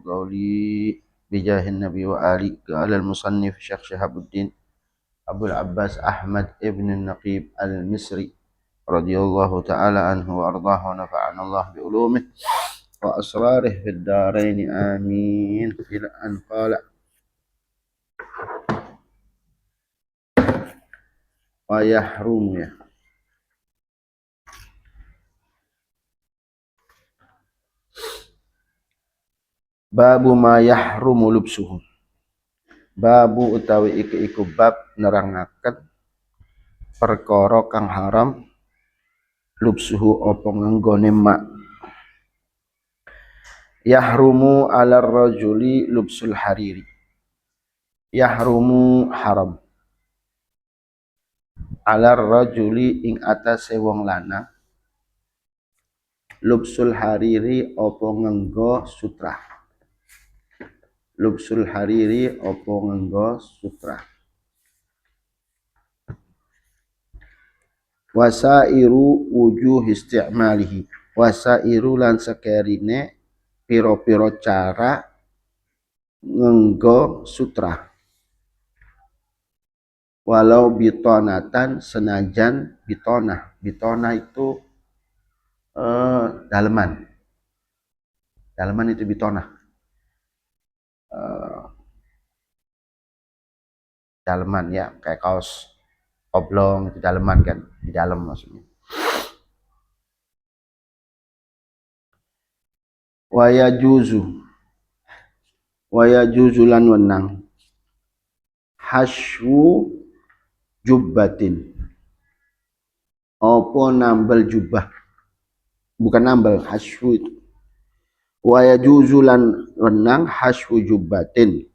قولي بجاه النبي وآله. قال المصنف الشيخ شهاب الدين أبو العباس أحمد ابن النقيب المصري رضي الله تعالى عنه وأرضاه ونفعنا الله بعلومه وأسراره في الدارين آمين. إلى أن قال ويحرم babu ma yahrumu lubsuhu. Babu utawi iku bab nerangaken perkara kang haram lubsuhu apa nganggone mak. Yahrumu 'alar rajuli lubsul hariri. Yahrumu haram 'alar rajuli ing atase wong lanang lubsul hariri apa nganggo sutra. Lubsul hariri apa nganggo sutra. Wasairu wujuh istimalihi. Wasairu lan sakerine piro-piro cara nganggo sutra. Walau bitonatan senajan bitonah. Bitonah itu daleman. Daleman itu bitonah. Daleman ya, kayak kaos oblong itu daleman kan, di dalam maksudnya. Waya juzu lan wenang haswu jubbatin apa nambel jubah, bukan nambel, haswu itu. Waya juzu lan wenang haswu jubbatin.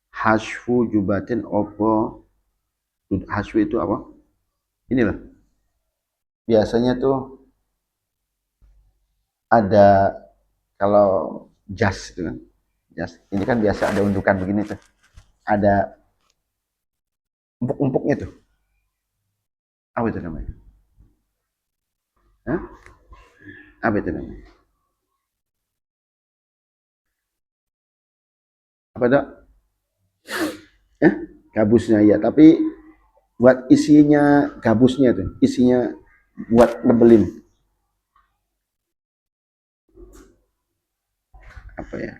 Haswu jubbatin apa, haswu itu apa? Ini loh, biasanya tuh ada kalau jas itu kan, jas ini kan biasa ada undukan begini tuh, ada empuk-empuknya tuh, apa itu namanya? Hah? Apa itu namanya? Apa dok? Gabusnya ya, tapi buat isinya gabusnya tuh, isinya buat nebelin apa ya?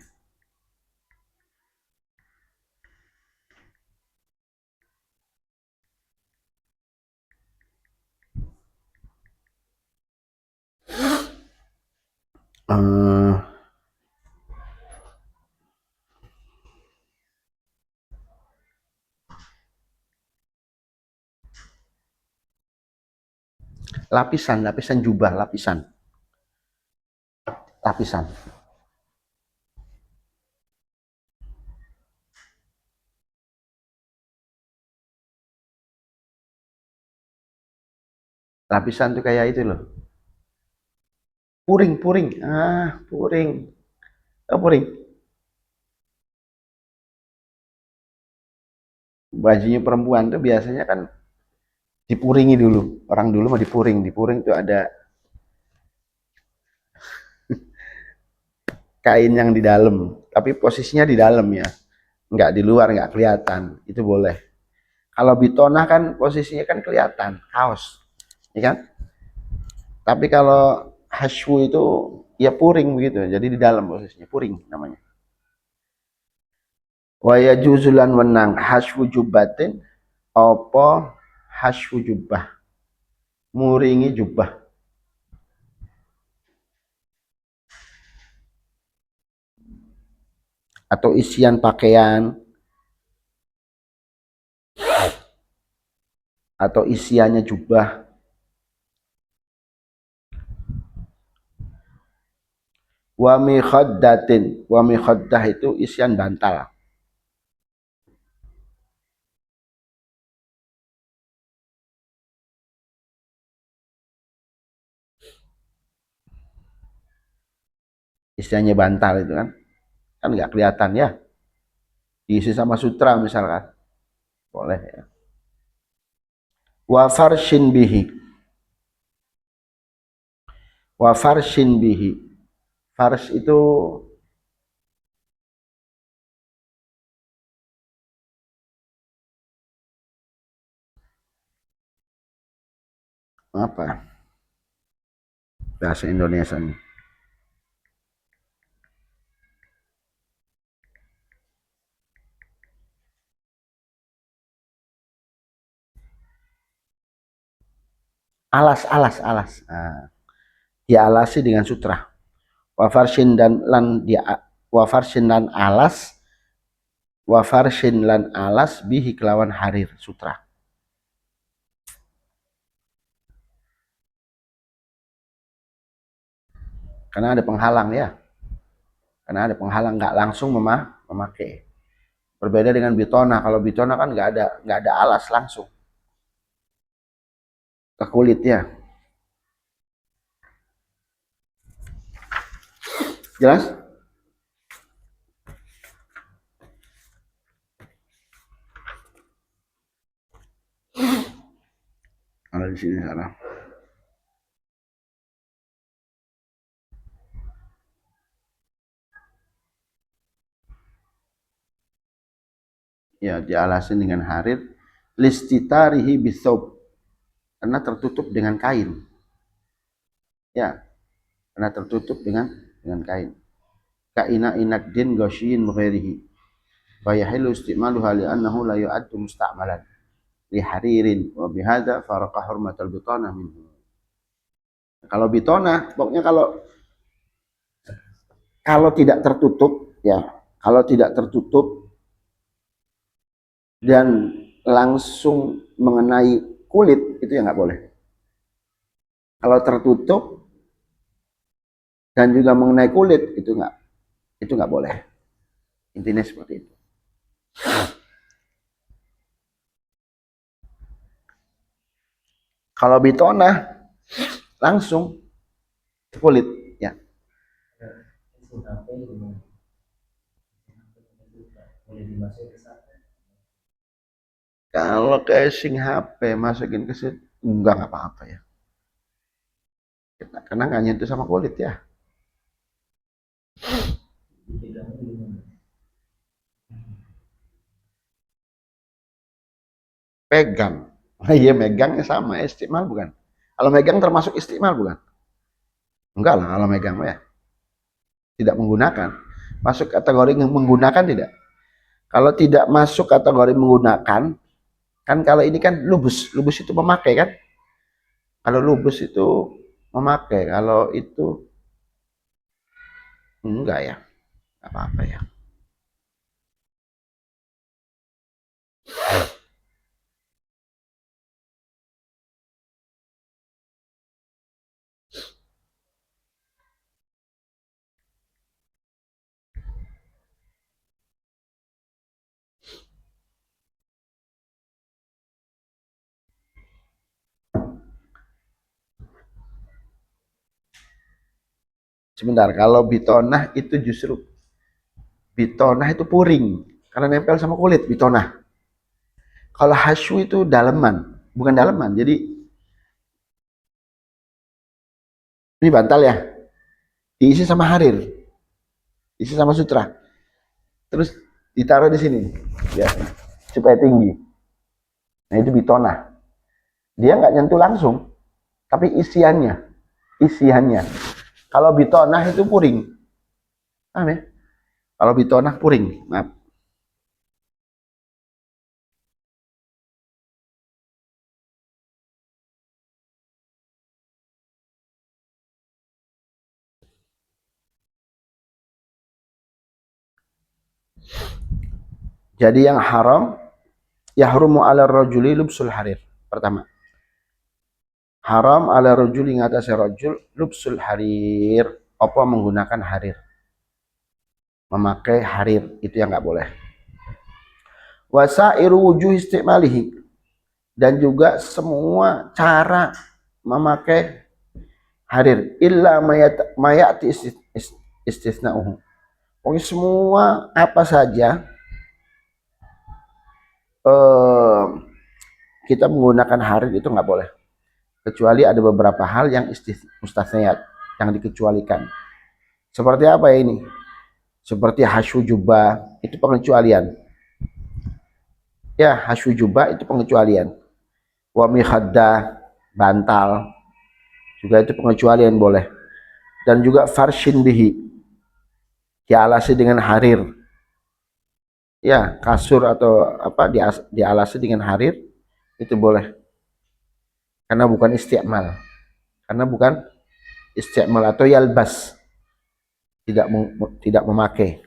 Lapisan jubah, lapisan tuh kayak itu loh, puring puring bajunya perempuan tuh biasanya kan dipuringi dulu, orang dulu mah dipuring tuh ada kain yang di dalam, tapi posisinya di dalam ya, nggak di luar, nggak kelihatan, itu boleh. Kalau bitonah kan posisinya kan kelihatan, kaos, ya kan? Tapi kalau haswu itu ya puring begitu, jadi di dalam posisinya, puring namanya. Waya juzulan wenang haswu jubbatin apa haswu jubah, muringi jubah. Atau isian pakaian, atau isiannya jubah. Wa mikhaddatin, wa mikhaddah itu isian bantal. Isiannya bantal itu kan nggak kelihatan ya, diisi sama sutra misalkan, boleh ya. Wa farshin bihi, wa farshin bihi, fars itu apa bahasa Indonesia nih? Alas. Dialasi dengan sutra. Wafarshin dan lan dia wafarshin dan alas, wafarshin lan alas bihi kelawan harir sutra. Karena ada penghalang ya. Karena ada penghalang, nggak langsung memakai. Berbeda dengan bitona. Kalau bitona kan nggak ada alas langsung ke kulitnya. Jelas? Ada di sini sekarang. Ya, dialasin dengan harir listitarihi bisaub, karena tertutup dengan kain. Ya, karena tertutup dengan kain. Kaina inakdin ghasyin ghairihi. Fayahilu istimaluha li'annahu la yu'addu musta'malan li haririn wa bihadza faraqa hurmatal bitana minhu. Kalau bitona, pokoknya kalau tidak tertutup ya, kalau tidak tertutup dan langsung mengenai kulit itu ya nggak boleh. Kalau tertutup dan juga mengenai kulit itu nggak boleh. Intinya seperti itu. Kalau bitona langsung kulit ya. Kalau casing HP masukin ke situ enggak apa-apa ya. Karena nggak nyentuh sama kulit ya. Pegang. Iya, megangnya sama istimal bukan? Kalau megang termasuk istimal bukan? Enggak lah, kalau megang ya tidak menggunakan. Masuk kategori menggunakan tidak? Kalau tidak masuk kategori menggunakan, kan kalau ini kan lubus itu memakai kan? Kalau lubus itu memakai, kalau itu enggak ya, apa-apa ya. Sebentar, kalau bitonah itu justru bitonah itu puring karena nempel sama kulit bitonah. Kalau hasyu itu daleman, bukan daleman. Jadi ini bantal ya, diisi sama harir, diisi sama sutra, terus ditaruh di sini, ya, supaya tinggi. Nah itu bitonah. Dia nggak nyentuh langsung, tapi isiannya. Kalau bitonah itu puring, paham ya? Kalau bitonah puring, maaf. Jadi yang haram, yahrumu ala rajuli lubsul harir. Pertama, haram ala rajuli ngatasi rajul lubsul harir, apa menggunakan harir, memakai harir, itu yang nggak boleh. Wasairu wujuh istimalihi, dan juga semua cara memakai harir illa mayati istisna'uhu. Pokoknya semua apa saja kita menggunakan harir itu nggak boleh, kecuali ada beberapa hal yang mustasniyat, yang dikecualikan. Seperti apa ya ini? Seperti hasyu jubah, itu pengecualian. Ya, hasyu jubah itu pengecualian. Wa mikhaddah, bantal, juga itu pengecualian boleh. Dan juga farshin bihi, dialasi dengan harir. Ya, kasur atau apa dialasi dengan harir itu boleh. Karena bukan isti'mal. Karena bukan isti'mal atau yalbas, tidak memakai.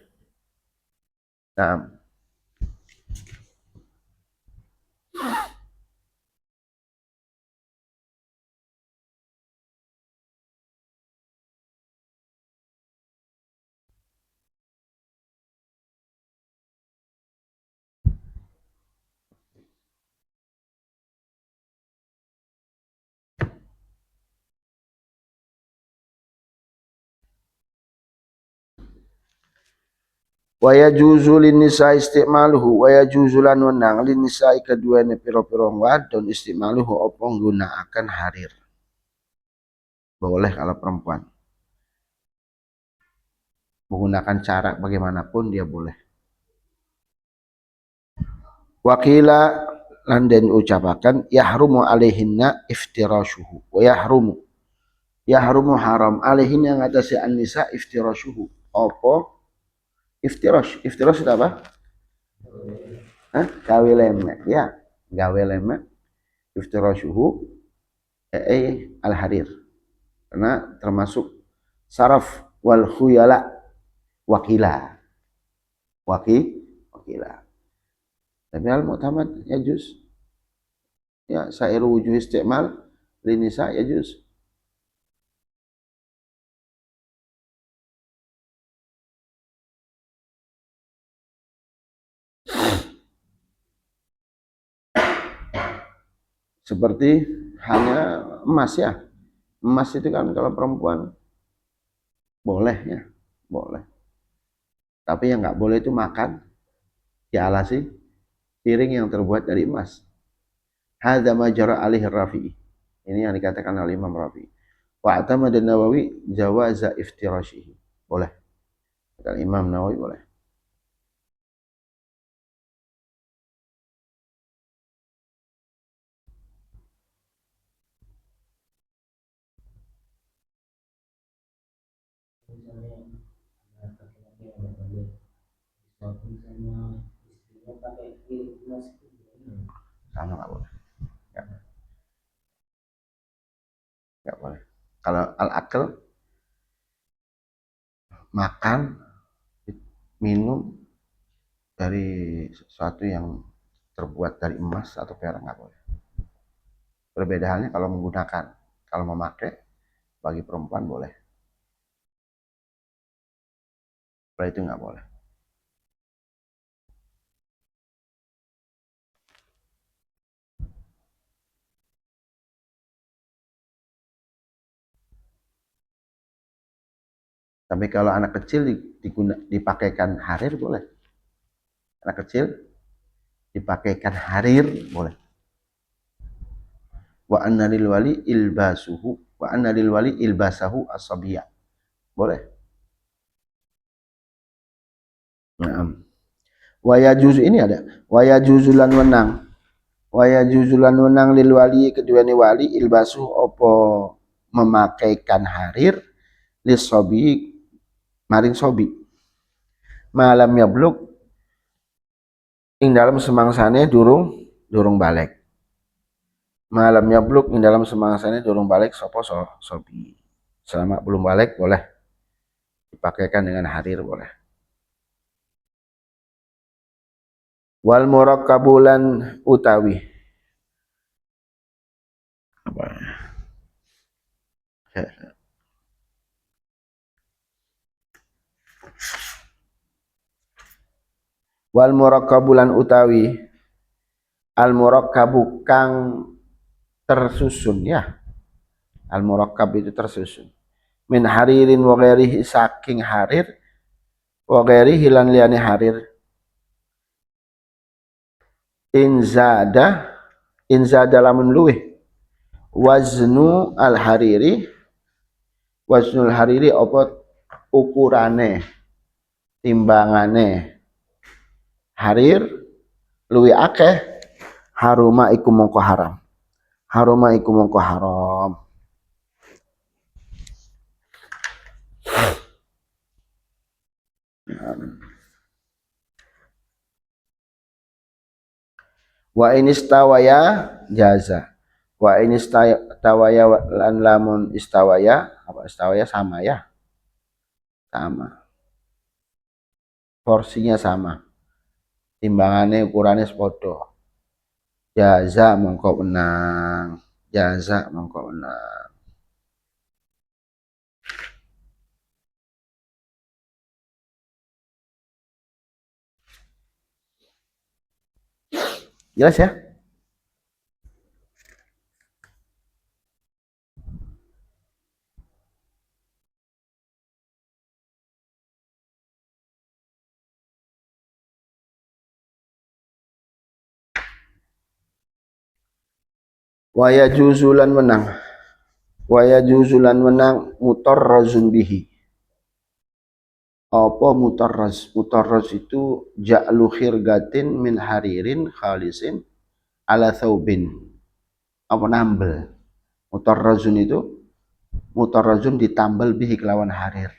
Nah, wa yajuzu lin nisa istimaluhu wa yajuzu lan wenang lin nisa keduane pira-pira wadon istimaluhu apa nggunakaken harir. Boleh kalau perempuan menggunakan cara bagaimanapun dia boleh. Wakila lan den ucapakan yahrumu alaihinna iftirashuhu wa yahrumu haram alaihinna ngatasi an-nisa iftirashuhu. Apa iftirash itu apa? Gawe lemek ya, gawe lemek iftirashuhu al-harir. Karena termasuk saraf wal khuyala wakila. Wakila. Tapi al-mu'tamad ya juz. Ya sairu wujuh isti'mal linisa ya juz. Seperti hanya emas ya. Emas itu kan kalau perempuan boleh ya, boleh. Tapi yang nggak boleh itu makan dialasi piring yang terbuat dari emas. Hadza ma jara alaihi Rafi'i. Ini yang dikatakan oleh Imam Rafi'i. Wa atamad an-Nawawi jawaza iftirashihi. Boleh. Kata Imam Nawawi boleh. Sama nggak boleh. Nggak boleh. Kalau al-akal makan minum dari sesuatu yang terbuat dari emas atau perak nggak boleh. Perbedaannya kalau menggunakan, kalau memakai bagi perempuan boleh. Setelah itu nggak boleh. Tapi kalau anak kecil dipakaikan harir boleh. Anak kecil dipakaikan harir boleh. Wa anna lil wali ilbasahu as-sabiyya. Boleh. Nah, wa yajuzu ini ada. Wa yajuzu lan wenang. Wa yajuzu lan wenang lil wali keduane wali ilbasu apa memakaikan harir lis sobi maring sobi. Malam yabluk ing dalam semangsane durung balik. Malam yabluk ing dalam semangsane durung balik sapa sobi. Selama belum balik boleh dipakaikan dengan harir boleh. Wal murakkabulan utawi apa? Wal murakkabulan utawi al murakkabu kang tersusun ya. Al murakkab itu tersusun. Min haririn wa ghairihi saking harir wa ghairihi lan liyane harir. Inzada lamun luweh waznul hariri apa ukurane timbangane harir luwih akeh haruma iku mongko haram Haruma iku mongko haram. Wa inistawaya jaza. Wa inistawaya lan lamun istawaya, apa istawaya sama ya? Sama. Porsinya sama. Timbangannya ukurannya sepodo. Jaza mongko menang. Jaza mongko menang. Jelas ya? Waya juzulan menang. Waya juzulan menang mutarrazun bihi. Apa mutarraz? Mutarraz itu ja'lu khirgatin min haririn khalisin ala thawbin. Apa nambel? Mutarrazun itu mutarrazun ditambal bihi kelawan harir.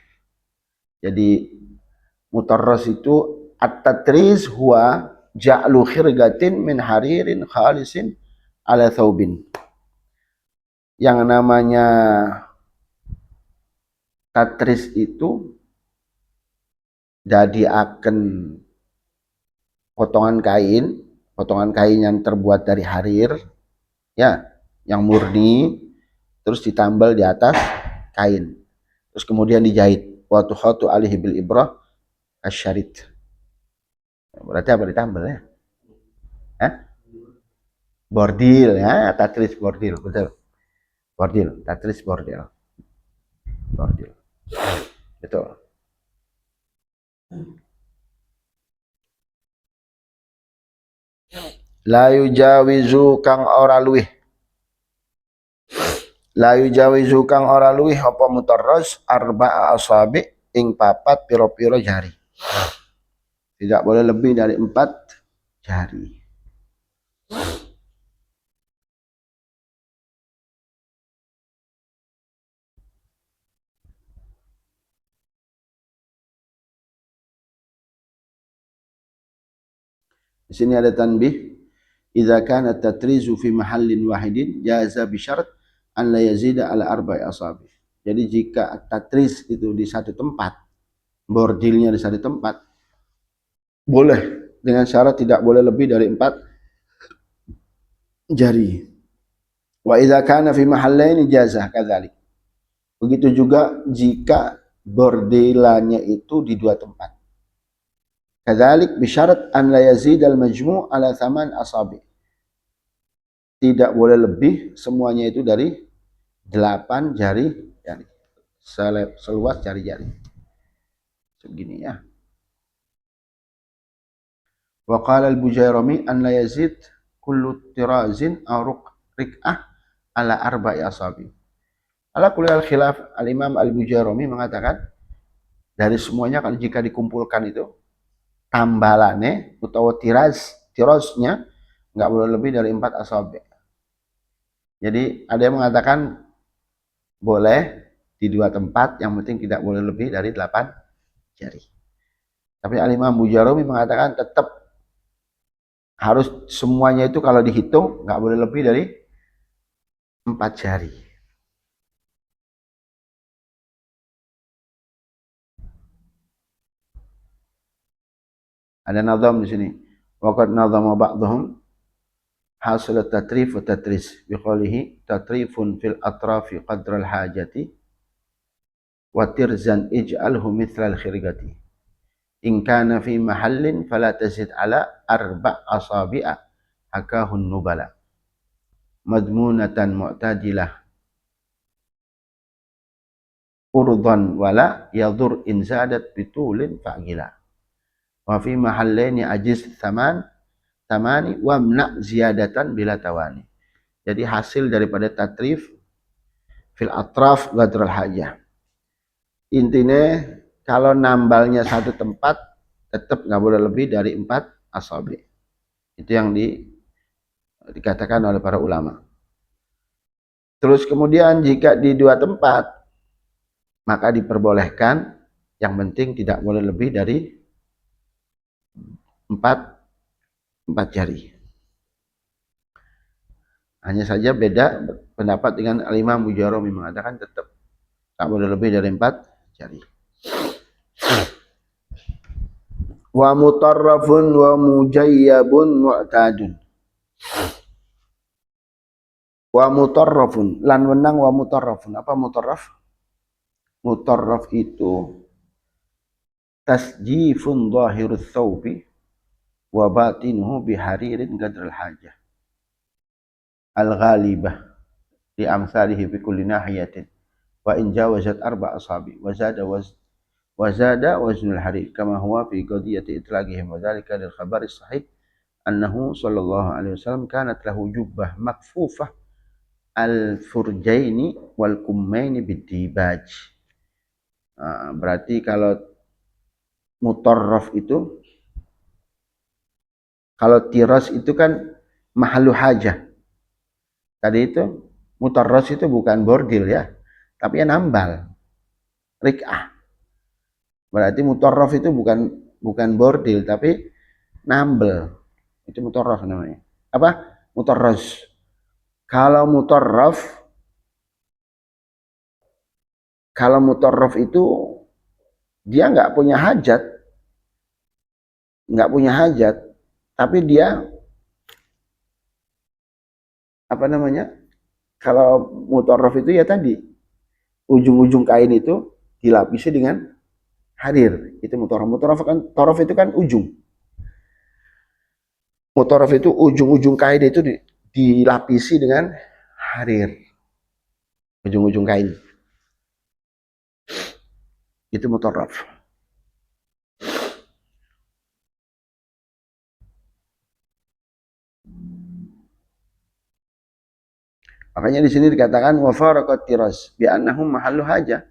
Jadi mutarraz itu at-tatriz huwa ja'lu khirgatin min haririn khalisin ala thawbin. Yang namanya tatris itu jadi akan potongan kain yang terbuat dari harir, ya, yang murni, terus ditambal di atas kain, terus kemudian dijahit. Wa tukhatu alihi bil ibrah asyarit. Berarti apa ditambal ya? Hah? Bordil ya, tatris bordil, betul. Bordil, tatris bordil. Bordil. Betul. La yujawizu kang ora luwih. La yujawizu kang ora luwih apa mutarraz arba'a asabi ing papat piro-piro jari. Tidak boleh lebih dari 4 jari. Di sini ada tanbih. Idza kana tatrizu fi mahallin wahidin jaza bi syarat an la yazida ala arba'i asabi. Jadi jika tatriz itu di satu tempat, bordilnya di satu tempat, boleh dengan syarat tidak boleh lebih dari 4 jari. Wa idza kana fi mahallaini jaza kadzalik. Begitu juga jika bordelanya itu di 2 tempat. Kadzalik bi syarat an la yazida al majmu' ala 8 asabi. Tidak boleh lebih semuanya itu dari 8 jari, seluas jari-jari. Segini ya. Wa qala al-Bujairami an la yazid kullu tirazin aw rik'ah ala arba'i asabi. Ala kulli al-khilaf, al-Imam al-Bujairami mengatakan dari semuanya kalau jika dikumpulkan itu tambalannya utawa tirasnya enggak boleh lebih dari 4 asabi. Jadi ada yang mengatakan boleh di 2 tempat, yang penting tidak boleh lebih dari 8 jari. Tapi al-Imam Bujairami mengatakan tetap harus semuanya itu kalau dihitung nggak boleh lebih dari 4 jari. Ada nazam di sini. Waqad nazama ba'dhum hasil tatrif wa tatris biqaulihi tatrifun fil atrafi qadra al hajati wa tirzan ij'alhu mithla al khirgati in kana fi mahallin fala tazid ala 4 asabi'a hakahun nubala madmunatan mu'tadilah urdan wala yadur in zadat bitulin fa'gila wa fi mahallaini ajiz tamani wa mna ziyadatan bila tawani. Jadi hasil daripada tatrif fil atraf ghadral hajah. Intinya kalau nambalnya satu tempat tetap nggak boleh lebih dari 4 asabi. Itu yang dikatakan oleh para ulama. Terus kemudian jika di dua tempat, maka diperbolehkan, yang penting tidak boleh lebih dari empat jari. Hanya saja beda pendapat dengan Al-Imam Bujarumi, mengatakan tetap tak boleh lebih dari 4 jari. Wa mutarrafun wa mujayyabun mu'tadun. Wa mutarrafun, lan wenang wa mutarrafun. Apa mutarraf? Mutarraf itu tasjifun zahirus thawbi wa batinuhu biharirin qadral hajah al-ghalibah li amsalihi fi kulli nahiyatin wa in jawazat arba asabi wa zada waznul harir kama huwa fi qadiyati itlaqihim wa dhalika lil khabari sahih annahu sallallahu alaihi wasallam kanat lahu jubbah makfufah al furjaini wal kummaini bidibaj. Berarti kalau mutarraf itu, kalau tiras itu kan mahalu hajah. Tadi itu mutarras itu bukan bordil ya, tapi ya nambal, rik'ah. Berarti mutarraf itu bukan bordil, tapi nambel. Itu mutarraf namanya. Apa? Mutarras. Kalau mutarraf itu dia nggak punya hajat, tapi dia apa namanya? Kalau mutarraf itu ya tadi ujung-ujung kain itu dilapisi dengan harir. Itu mutarraf. Mutarraf itu kan ujung. Mutarraf itu ujung-ujung kain itu dilapisi dengan harir. Ujung-ujung kain. Itu mutarraf. Makanya di sini dikatakan wa faraqat tiras bi annahum mahallu hajah.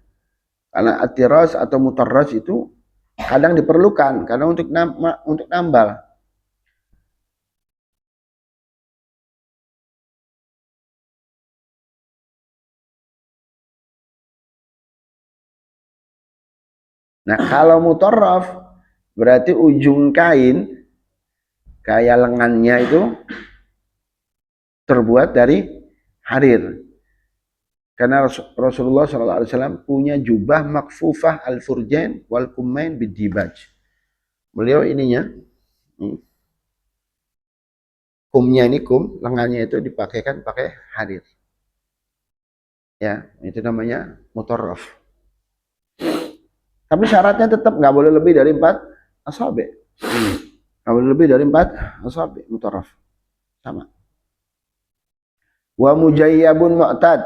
Karena at-tiras atau mutarras itu kadang diperlukan karena untuk nambal. Nah, kalau mutarraf berarti ujung kain kayak lengannya itu terbuat dari harir. Karena Rasulullah SAW punya jubah makfufah al-furjain wal kummain bidibaj. Beliau ininya, kumnya ini lengannya itu dipakaikan pakai harir. Ya, itu namanya mutarraf. Tapi syaratnya tetap nggak boleh lebih dari 4 asabi. Nggak boleh lebih dari 4 asabi, mutarraf. Sama. Wa mujayyabun mu'tad.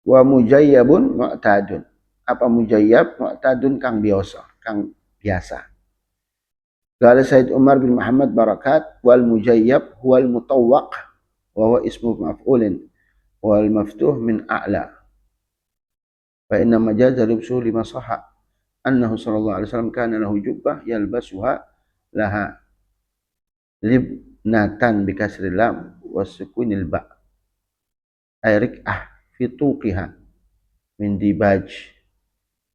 Wa mujayyabun mu'tadun. Apa mujayyab? Mu'tadun kang biasa. Qala Said Umar bin Muhammad Barakat wal mujayyab huwal mutawwaq wa huwa ismu maf'ulin wal maftuh min a'la. Fa inna majaza lubsu lima sahha annahu sallallahu alaihi wasallam kana lahu jubbah yalbasuha laha libnatan bi kasril lam wa sukunil ba ayrik fi tuqiha min dibaj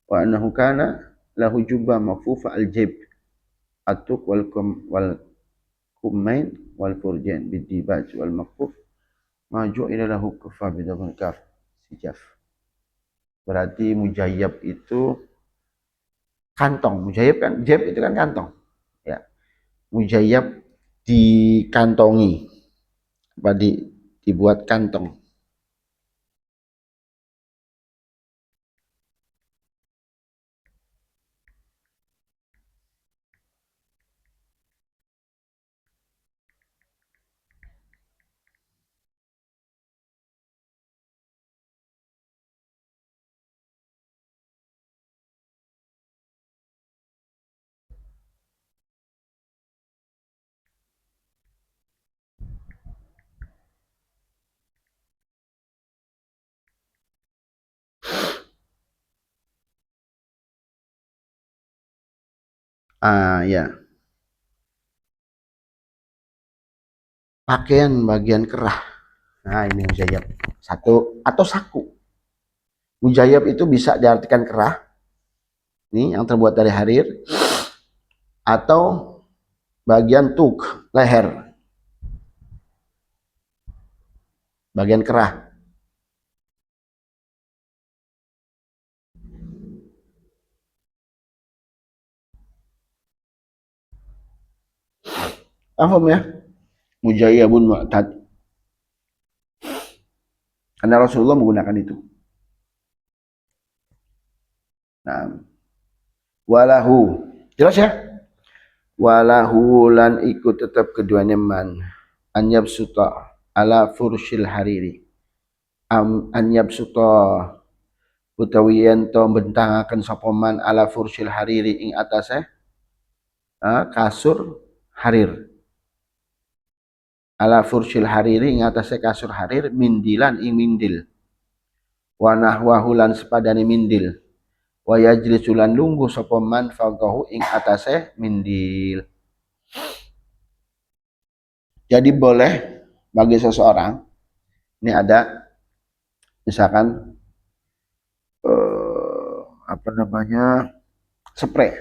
wa annahu kana lahu jubbah mafufa al jib atuk wal kummain wal furjain bi dibaj wal mafuf maju ila lahu kufa bi dhamma kaf sijaf. Berarti mujayyab itu kantong. Mujayyab kan, jab itu kan kantong. Ya. Mujayyab dikantongi. Apa dibuat kantong. Ya. Pakaian bagian kerah. Nah, ini mujayab. Satu atau saku. Mujayab itu bisa diartikan kerah. Ini yang terbuat dari harir atau bagian tuk, leher. Bagian kerah. Paham ya? Mujayabun mu'tad. Karena Rasulullah menggunakan itu. Nah, walahu. Jelas ya? Walahu lan ikut tetap keduanya man. Anyab suta ala furshil hariri. Anyab suta utawi yen to bentangaken sapa man ala furshil hariri ing atase kasur harir. Ala furshil hariri ing atase kasur harir mindilan ing mindil. Wa nahwahu lan sepadane mindil. Wa yajlisu lan lungguh sapa man fawqahu ing atase mindil. Jadi boleh bagi seseorang ini ada misalkan apa namanya spray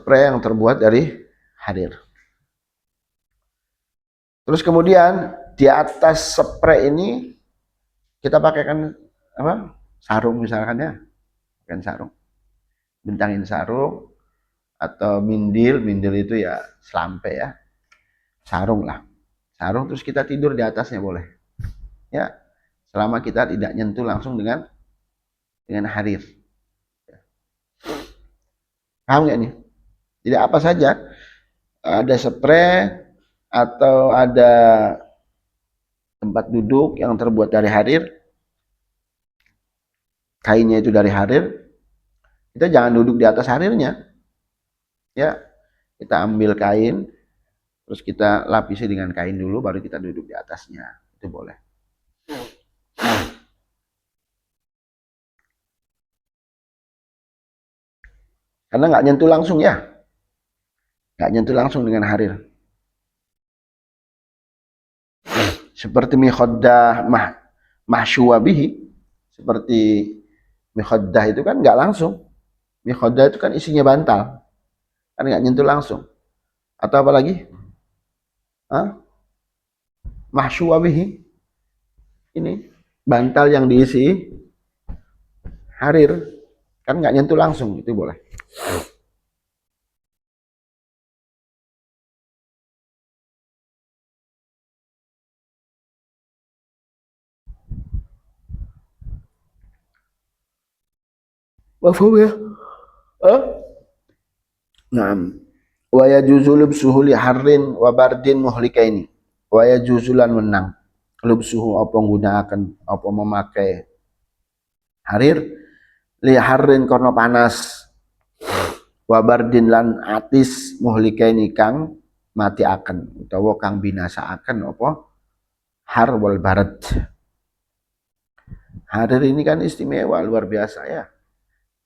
yang terbuat dari harir. Terus kemudian di atas spray ini kita pakaikan apa? Sarung misalkan ya, kan sarung, bentangin sarung atau mindil itu ya selampe ya, sarung lah, sarung terus kita tidur di atasnya boleh, ya, selama kita tidak nyentuh langsung dengan harir. Paham nggak nih? Jadi apa saja ada spray atau ada tempat duduk yang terbuat dari harir, kainnya itu dari harir, kita jangan duduk di atas harirnya, ya, kita ambil kain terus kita lapisi dengan kain dulu baru kita duduk di atasnya, itu boleh. Karena nggak nyentuh langsung ya, nggak nyentuh langsung dengan harir. Seperti mikhoddah mahsyuwabihi, seperti mikhoddah itu kan nggak langsung, mikhoddah itu kan isinya bantal, kan nggak nyentuh langsung. Atau apa lagi? Mahsyuwabihi, ini bantal yang diisi harir, kan nggak nyentuh langsung, itu boleh. Mafhum ya? Naam. Wa yajuzu lubsuhu li harrin wa bardin muhlikaini. Wa yajuzulan menang. Lubsuhu apa nggunakaken apa memakai harir li harrin karena panas. Wa bardin lan atis muhlikaini kang mati akan utawa kang binasa akan apa har wal barad. Harir ini kan istimewa luar biasa ya.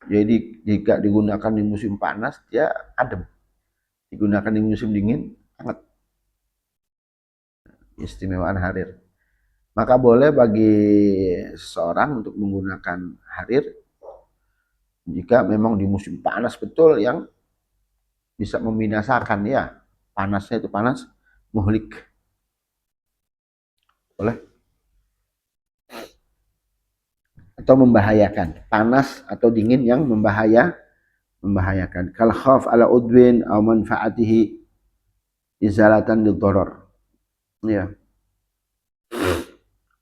Jadi jika digunakan di musim panas dia adem. Digunakan di musim dingin hangat. Istimewaan harir. Maka boleh bagi seseorang untuk menggunakan harir jika memang di musim panas betul yang bisa membinasakan ya. Panasnya itu panas muhlik. Boleh. Atau membahayakan. Panas atau dingin yang membahayakan. Kal khaf ala udwin aw manfaatihi izalatan lidharar. Ya.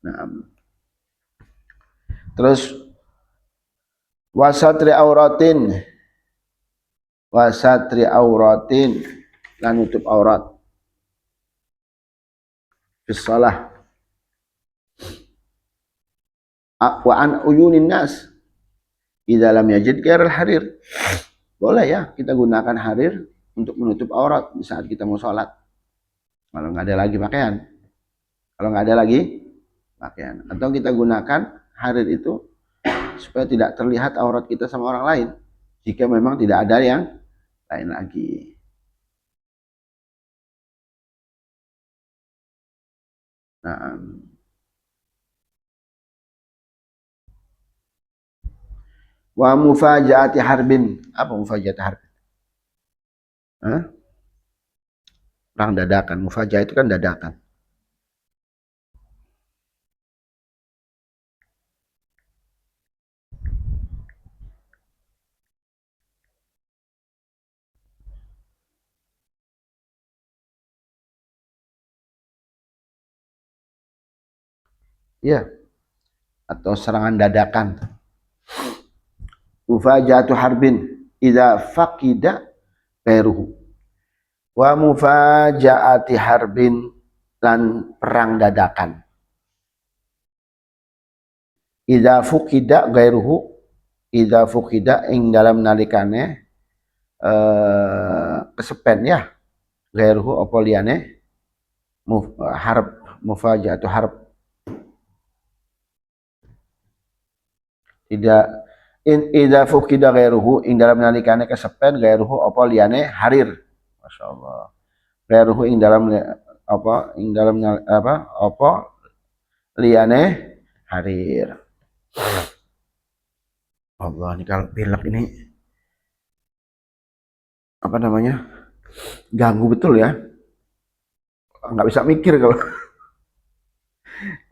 Nah. Terus wasatri auratin lan nutup aurat fisalah wa an uyunin nas idza lam yajid ghairal harir. Boleh ya kita gunakan harir untuk menutup aurat di saat kita mau sholat kalau nggak ada lagi pakaian, atau kita gunakan harir itu supaya tidak terlihat aurat kita sama orang lain jika memang tidak ada yang lain lagi. Nah, Wa mufajaati harbin. Apa mufajaati harbin? Hah? Perang dadakan. Mufajah itu kan dadakan. Iya, atau serangan dadakan. Mufajaatu harbin idza faqida ghairuhu. Wa mufajaati harbin lan perang dadakan. Idza fuqida ghairuhu, idza fuqida ing dalam nalikane kesepen ya ghairuhu apa liyane harb mufajaatu harb. Tidak idza fuqida ghairuhu ing dalam nalikane kesepen ghairuhu apa liyane harir. Masyaallah. Ghairuhu ing dalam apa liyane harir. Allah, ini kalau pilek ini apa namanya? Ganggu betul ya. Nggak bisa mikir kalau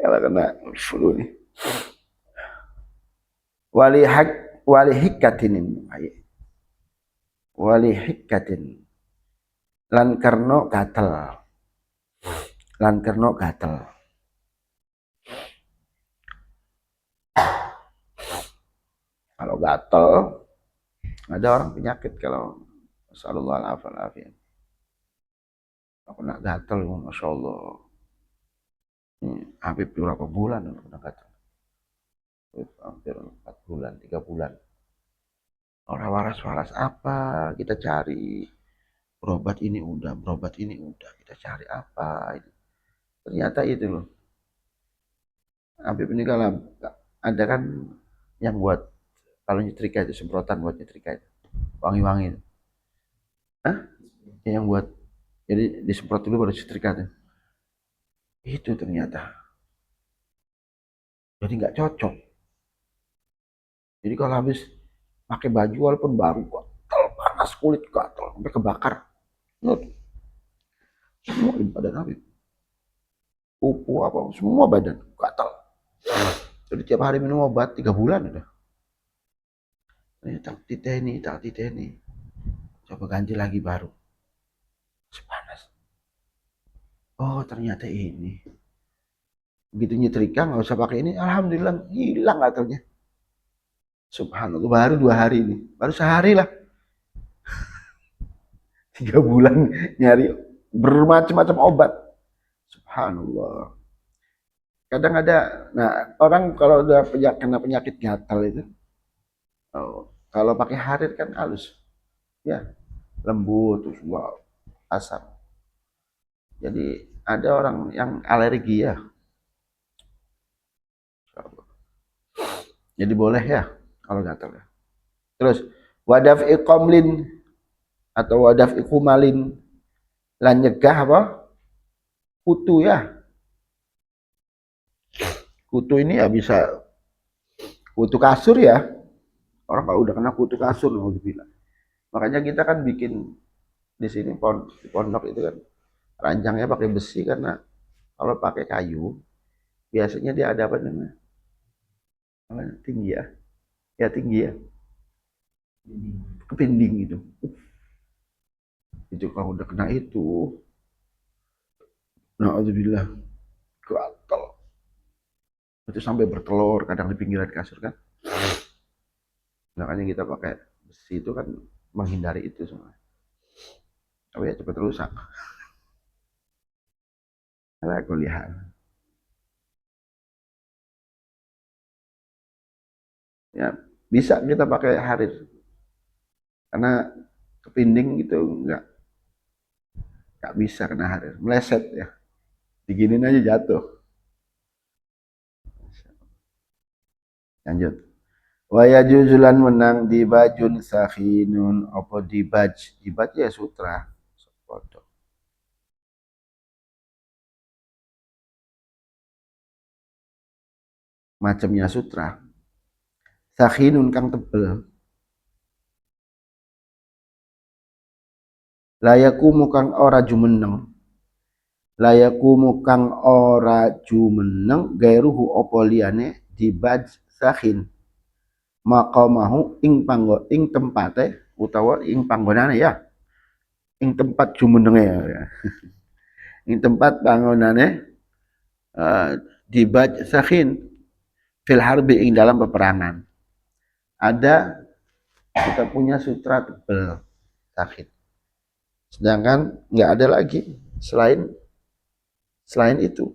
kena flu ini. Wali hikatin wali hikatin lan karno gatel, lan karno gatel. Kalau gatel, ada orang penyakit kalau sallallahu alaihi wasallam. Kena gatel, masya Allah. Habib berapa bulan kena gatel? Hampir 4 bulan, 3 bulan. Orang waras-waras apa kita cari? Berobat ini udah, berobat ini udah. Kita cari apa? Ternyata itu loh. Habib ini kalau ada kan yang buat kalau nyetrika itu semprotan buat nyetrika itu wangi-wangi. Hah? Yang buat jadi disemprot dulu baru nyetrika itu. Itu ternyata. Jadi nggak cocok. Jadi kalau habis pakai baju walaupun baru gatal, panas kulit gatal sampai kebakar. Semua di badan Habib. Kuku apa semua badan gatal. Jadi tiap hari minum obat 3 bulan udah. Ini tak titeni. Coba ganti lagi baru. Sepanas. Oh ternyata ini. Begitu nyetrika nggak usah pakai ini. Alhamdulillah hilang gatalnya. Subhanallah baru 2 hari ini. Baru sehari lah. 3 bulan nyari bermacam-macam obat. Subhanallah. Kadang ada, nah orang kalau udah kena penyakit gatal itu, kalau pakai harir kan halus, ya lembut terus wow, asam. Jadi ada orang yang alergi ya. Jadi boleh ya kalau gatal ya. Terus wadaf iqomlin atau wadaf ikumalin lan nyegah apa? Kutu ya. Kutu ini ya bisa kutu kasur ya. Orang kalau udah kena kutu kasur mau dibilang. Makanya kita kan bikin di sini di pondok itu kan ranjangnya pakai besi karena kalau pakai kayu biasanya dia ada apa namanya tinggi ya, ya tinggi ya, kepinding itu kalau udah kena itu, naudzubillah, gatal itu sampai bertelur kadang di pinggiran kasur kan, makanya kita pakai besi itu kan menghindari itu semua, tapi ya cepat rusak. Ala aku lihat ya bisa kita pakai harir karena kepinding gitu nggak bisa kena harir, meleset ya, diginin aja jatuh. Lanjut. Waya juzulan menang di bajun sahinun opo di baj ya sutra foto macamnya sutra sakhinun kang tebel, layakumu kang ora jumeneng, layakumu kang ora jumeneng gairuhu apa liyane dibaj sakhin maqamahu ing tempate utawa ing panggonane ya, ing tempat jumenenge ya. Ing tempat panggonane dibaj sakhin fil harbi ing dalam peperangan. Ada kita punya sutra tebel sakhin, sedangkan nggak ada lagi selain itu.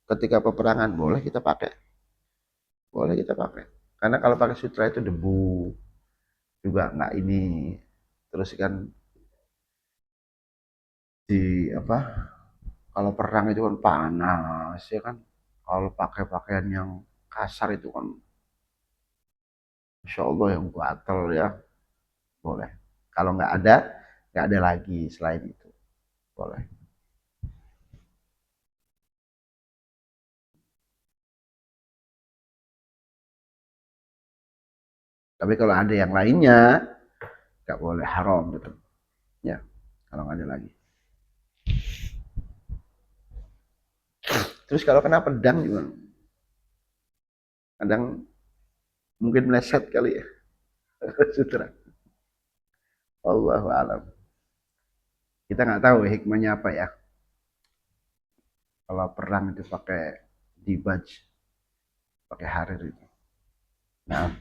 Ketika peperangan boleh kita pakai, karena kalau pakai sutra itu debu juga nggak ini, terus kan di apa, kalau perang itu kan panas ya kan, kalau pakai pakaian yang kasar itu kan Insya Allah yang gatel ya, boleh. Kalau nggak ada lagi selain itu, boleh. Tapi kalau ada yang lainnya, nggak boleh, haram gitu. Ya, kalau nggak ada lagi. Terus kalau kena pedang juga, kadang mungkin meleset kali ya, sutra. Allahu alam. Kita nggak tahu hikmahnya apa ya. Kalau perang itu pakai dibaj, pakai harir itu. Nah,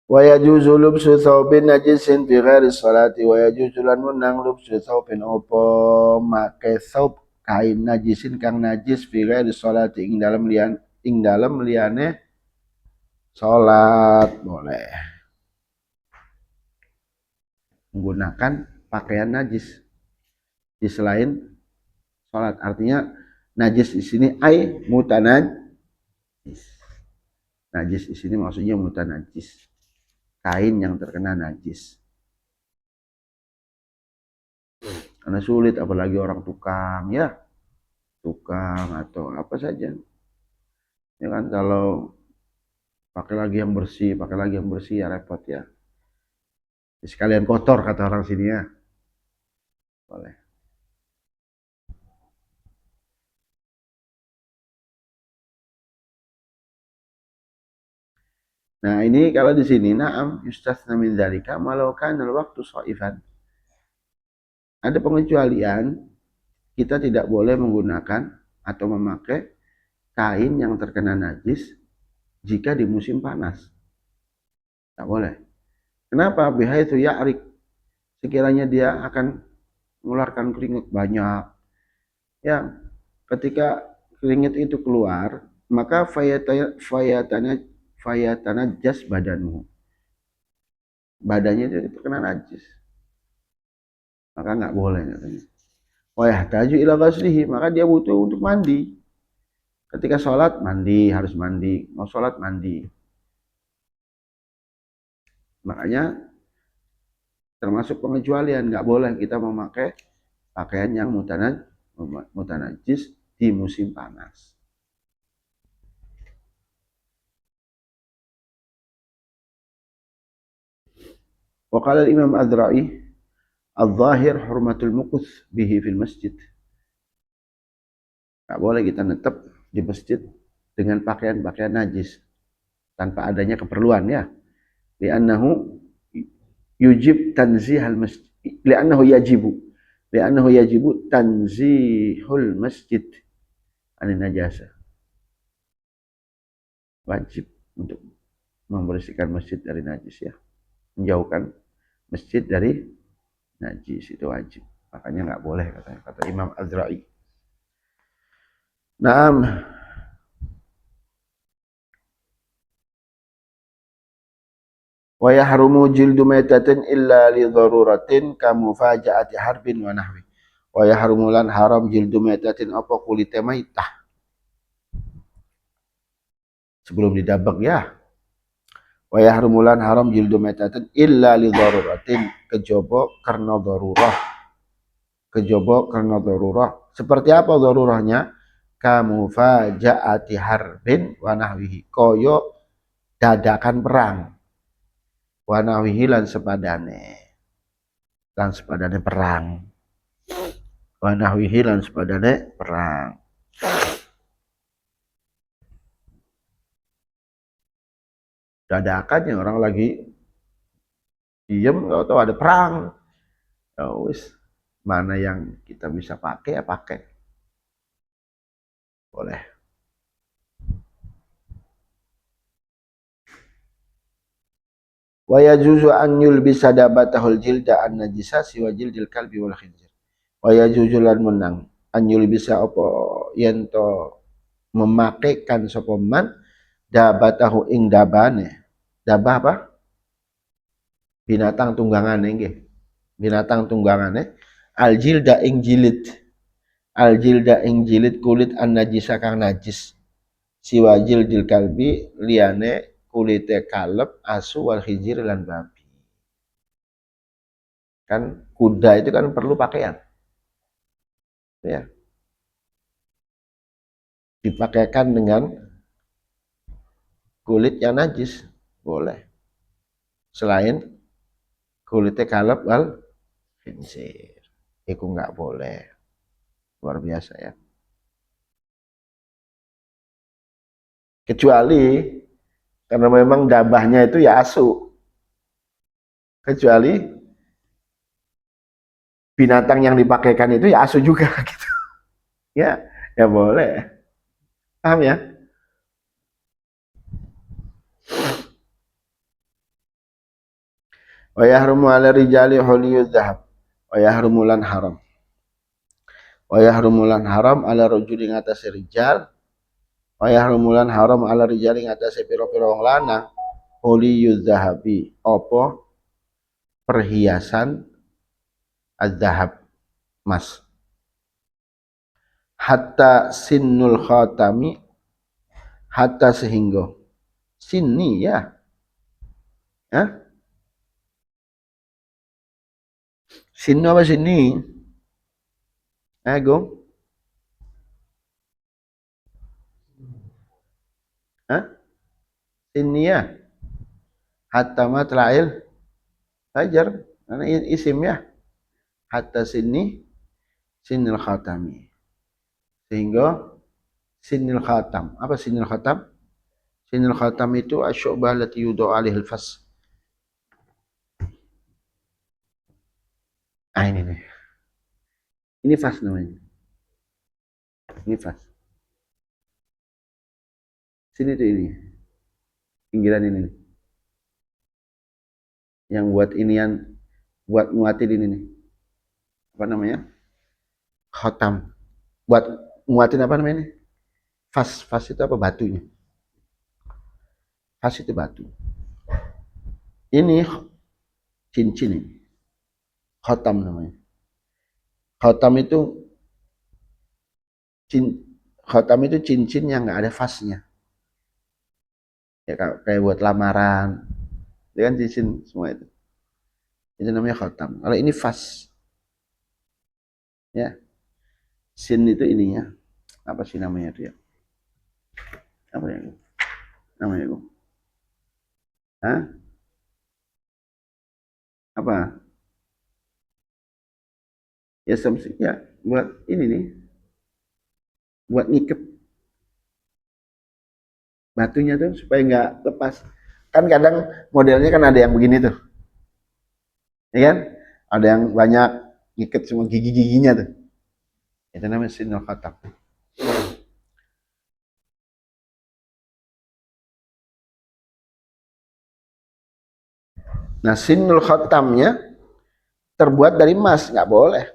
wa yajuzu lubsu thawbin najisin fi ghairi sholati wa yajuzu lan menang lubsu thawbin opo make thawb kain najisin kang najis fi ghairi sholati ing dalam liyane salat, boleh menggunakan pakaian najis di selain salat. Artinya najis di sini ai mutanajis. Najis di sini maksudnya mutanajis, kain yang terkena najis. Karena sulit, apalagi orang tukang ya, tukang atau apa saja. Ya kan, kalau pakai lagi yang bersih ya repot ya. Sekalian kotor kata orang sini ya. Boleh. Nah, ini kalau di sini na'am yustasna min dzalika malau kana waktu shaifan. Ada pengecualian, kita tidak boleh menggunakan atau memakai kain yang terkena najis jika di musim panas. Tak boleh. Kenapa? Bihaitsu ya'rik. Sekiranya dia akan mengeluarkan keringat banyak. Ya, ketika keringat itu keluar, maka fayatana jas badanmu. Badannya itu terkena najis. Maka nggak boleh katanya. Wa yahtaju ila ghuslihi, maka dia butuh untuk mandi. Ketika sholat mandi, harus mandi. Mau sholat mandi. Makanya termasuk pengecualian, nggak boleh kita memakai pakaian yang mutanajis di musim panas. Waqala Imam Adra'i, al-zahir hurmatul muqus bihi fil masjid. Nggak boleh kita netep di masjid dengan pakaian-pakaian najis tanpa adanya keperluan ya. Li'annahu yujib tanzihal masjid. Li'annahu yajibu tanzihul masjid anin najasa. Wajib untuk membersihkan masjid dari najis ya. Menjauhkan masjid dari najis itu wajib. Makanya nggak boleh kata Imam Azra'i. Naam. Wa yahrumu jildu maitatin illa li daruratin kamufaja'ati harbin wa nahwi. Wa yahrumu lan haram jildu maitatin apa kulit maitah. Sebelum didabak ya. Wa yahrumu lan haram jildu maitatin illa li daruratin, kejaba karena darurah. Kejaba karena darurah. Seperti apa darurahnya? Kamufaja'ati harbin wa nahwihi. Koyo dadakan perang. Wa nahwihi lan sepadane perang. Wa nahwihi lan sepadane perang. Dadakan ya orang lagi diem, nggak tahu ada perang. Ya wis, mana yang kita bisa pakai ya pakai. Boleh. Wa yajuzu an yulbisa dabatahul jilda an najisa siwa jildil kalbi wal khinzir. Wa yajuzu lan menang an yulbisa apa yen to memakaikan sapa man dabatahu ing dabane. Dabah apa? Binatang tunggangane nggih. Binatang tunggangane al jilda ing jilid. Al jilda ing jilid kulit an najisa kang najis. Siwa jildil kalbi liyane kulite kaleb, asu wal hijir lan babi. Kan kuda itu kan perlu pakaian. Ya. Dipakaikan dengan kulit yang najis, boleh. Selain kulitnya kaleb wal khinzir. Itu nggak boleh. Luar biasa ya. Kecuali karena memang dabahnya itu ya asu. Kecuali binatang yang dipakaikan itu ya asu juga gitu. Ya, ya boleh. Paham ya? Wa yahrumu 'ala rijali huliyuz zahab. Wa yahrumu lan haram. Wa yahrumu lan haram 'ala rajuli ngatasi rijal. Wa yahrumu lan haram 'ala rijali ngatasi pira-pira wong lanang huliyuz zahabi. Apa perhiasan az-zahab, mas. Hatta sinnul khatami, hatta sehingga sinni ya. Hah? Sinno apa sinni? Gong? Hah? Sinni ya. Hatta matla'il fajar. Karena isim ya. Hatta sinni sinnil khatami. Sehingga sinnil khatam. Apa sinnil khatam? Sinnil khatam itu asy'ubah lati yudau alihil fas. Ini nih. Ini fas namanya. Ini fas. Sini tuh ini. Pinggiran ini nih. Yang buat inian, buat nguatin ini nih. Apa namanya? Khatam. Buat nguatin apa namanya? Fas. Fas itu apa? Batunya. Fas itu batu. Ini cincin ini. Khatam namanya. Khatam itu khatam itu cincin yang nggak ada fasnya. Ya kayak buat lamaran. Itu kan cincin semua itu. Itu namanya khatam. Kalau ini fas. Ya. Sin itu ininya. Apa sih namanya itu ya? Apa ya? Namanya itu? Hah? Apa? Ya something ya buat ini nih. Buat ngiket batunya tuh supaya nggak lepas. Kan kadang modelnya kan ada yang begini tuh. Ya kan? Ada yang banyak ngiket semua gigi-giginya tuh. Itu namanya sinul khatam. Nah, sinul khatamnya terbuat dari emas, nggak boleh.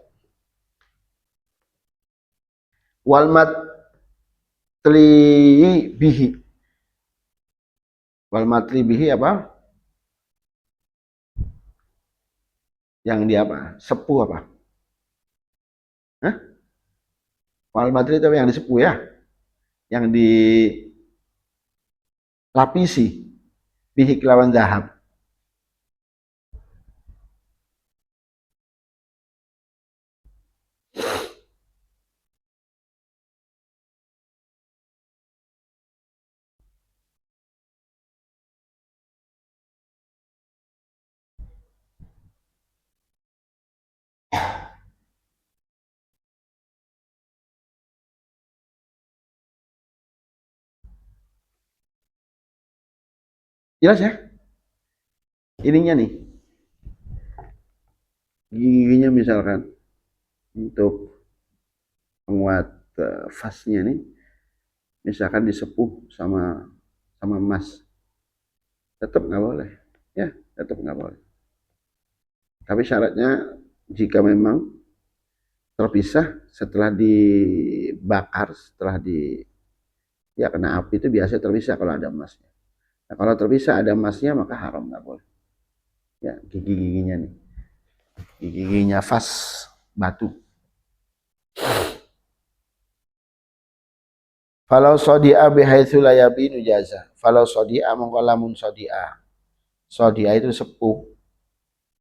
Walmat bihi. Walmat bihi apa? Yang di apa? Sepuh apa? Hah? Walmat itu yang disepuh ya? Yang dilapisi bihi kelawan zahab. Jelas ya? Ininya nih, giginya misalkan untuk penguat fasnya nih, misalkan disepuh sama emas, tetap nggak boleh, ya, tetap nggak boleh. Tapi syaratnya jika memang terpisah setelah dibakar, setelah di ya kena api itu biasa terpisah kalau ada emasnya. Nah, kalau terpisah ada emasnya maka haram nggak boleh. Ya gigi-giginya nih, gigi-giginya vas batu. Falau sodi'a bihaitsu la yabinu jaza. Falau sodi'a mongko lamun sodi'a. Sodi'a itu sepuh.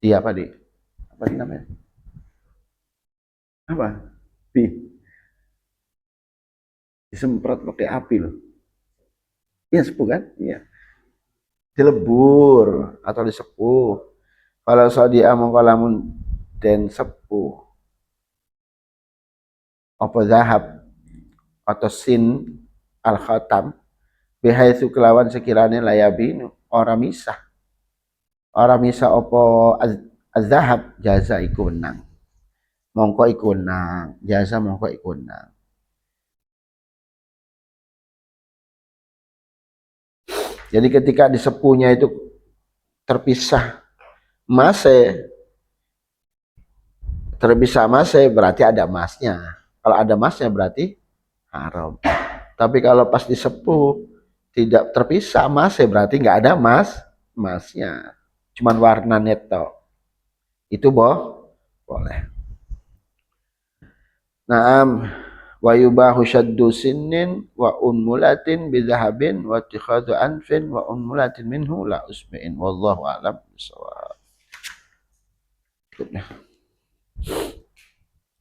Dia apa deh? Apa sih namanya? Apa? Bi. Disemprot pakai api loh. Iya sepuh kan? Iya. Dilebur atau disepuh. Falau sodi'a mongko lamun den sepuh. Apa zahab atau sin al khatam bihaitsu kelawan sekiranya layabinu ora misah. Ora misah apa az-zahab jaza iku menang. Mongko iku nang jasa mongko iku nang. Jadi ketika disepuhnya itu terpisah mase, terpisah mase berarti ada emasnya. Kalau ada emasnya berarti haram. Tapi kalau pas disepuh tidak terpisah mase berarti nggak ada emasnya. Cuman warna neto. Itu boleh. Naam wa yubahu syaddu sinnin wa unmulatin bidhahabin wa ittikhadhu anfin wa unmulatin minhu la usbi'in wallahu a'lam bissawab.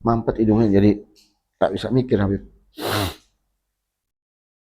Mampet hidungnya jadi tak bisa mikir Habib.